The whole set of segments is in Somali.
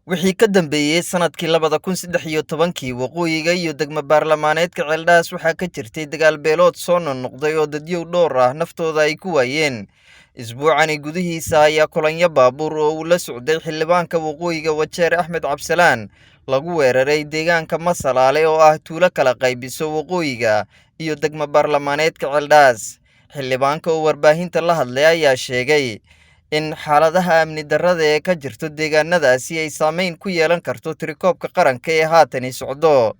wixii ka dambeeyay sanadkii 2013 waqooyiga iyo degmo baarlamaaneedka Ceeldhaas waxaa ka jirtay dagaal beelood soo noqday oo dadyow dhowr ah naftooda ay ku waayeen isbuucani gudihiisa ayaa kolonyo baabuur oo uu la socday xildhibaanka waqooyiga Wajeer Axmed Cabsalaan lagu weeraray deegaanka Masalaale oo ah tuulo kala qaybiso waqooyiga iyo degmo baarlamaaneedka Ceeldhaas xildhibaanka oo warbaahinta la hadlay ayaa sheegay in xaaladaha amni darrada ee ka jirto deegaanadaasi ay saameyn ku yeelan karto tirikoobka qaranka ee haatan socdo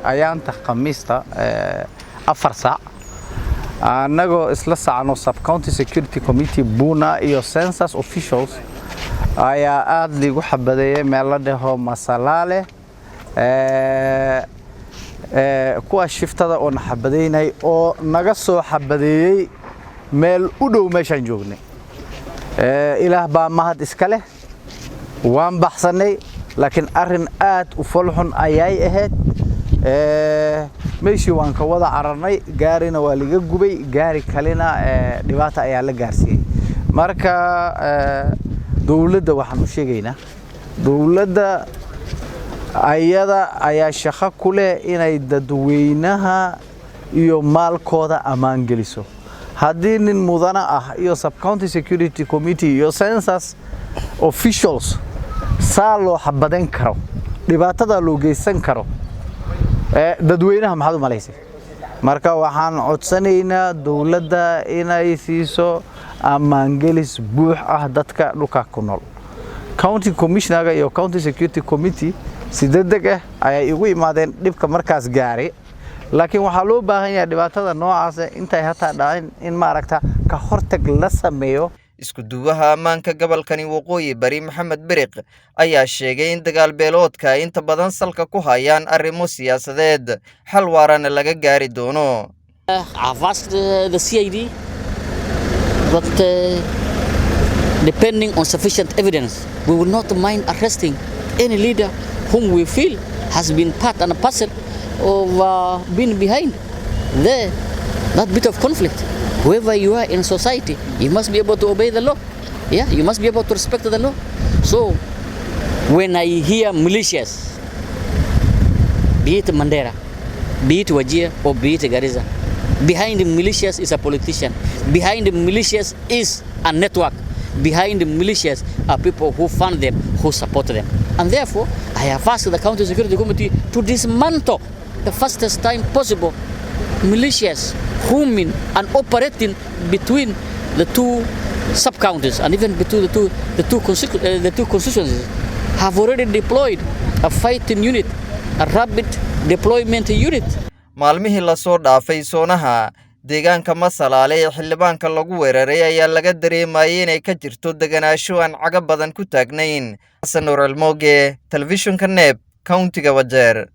ayaanta khamiista 4 saac anagoo isla saacno sub county security committee Buna iyo census officials ayaa aad ligu xabadeeyay meel la dhaho Masalaale kuwa shiftada oo xabadeynay oo naga soo xabadeeyay meel u dhow meeshan joognay ilaah baa mahad iska leh waan baxsanay laakiin arin aad u falxun ayay ahayd meeshii waan ka wada cararnay gaarina waa liga gubay gaari kalena dhibaato ayaa la gaarsiiyay marka dawladda waxaan u sheegaynaa dawladda ayada ayaa shaqo ku leh inay dadweynaha iyo maalkooda amaan geliso haddii nin mudana ah iyo sub county security committee iyo census officials saa loo xabadan karo dhibaatada loo geysan karo dadweynaha maxaad u malaysay marka waxaan codsanaynaa dawladda inay siiso amaan gelis buux ah dadka dhulka ku nool county commissioner iyo county security committee si degdeg ah ayay ugu imaadeen dhibka markaas gaaray laakiin waxa loo baahan yahay dhibaatada noocaas intay hataa dhacin in ma aragta ka hortag la sameeyo isku duwaha amaanka gobolkani waqooyi bari Maxamed Biriq ayaa sheegay in dagaal beeloodka inta badan salka ku hayaan arrimo siyaasadeed xal waarana laga gaari doono the CID but depending on sufficient evidence we will not mind arresting any leader whom we feel has been part and parcel of being behind that bit of conflict. Whoever you are in society, you must be able to obey the law. Yeah, you must be able to respect the law. So, when I hear militias, be it Mandera, be it Wajir, or be it Garissa, behind the militias is a politician. Behind the militias is a network. Behind the militias are people who fund them, who support them. And therefore, I have asked the County Security Committee to dismantle the fastest time possible militias roaming and operating between the two sub-counties and even between the two constituencies have already deployed a fighting unit, a rapid deployment unit. maalmihii la soo dhaafay soonaha deegaanka Masalaale ee xildhibaanka lagu weeraray ayaa laga dareemayay inay ka jirto deganaansho aan caga badan ku taagnayn Xasan Nuur Almooge, telefishinka NEB, countiga Wajeer.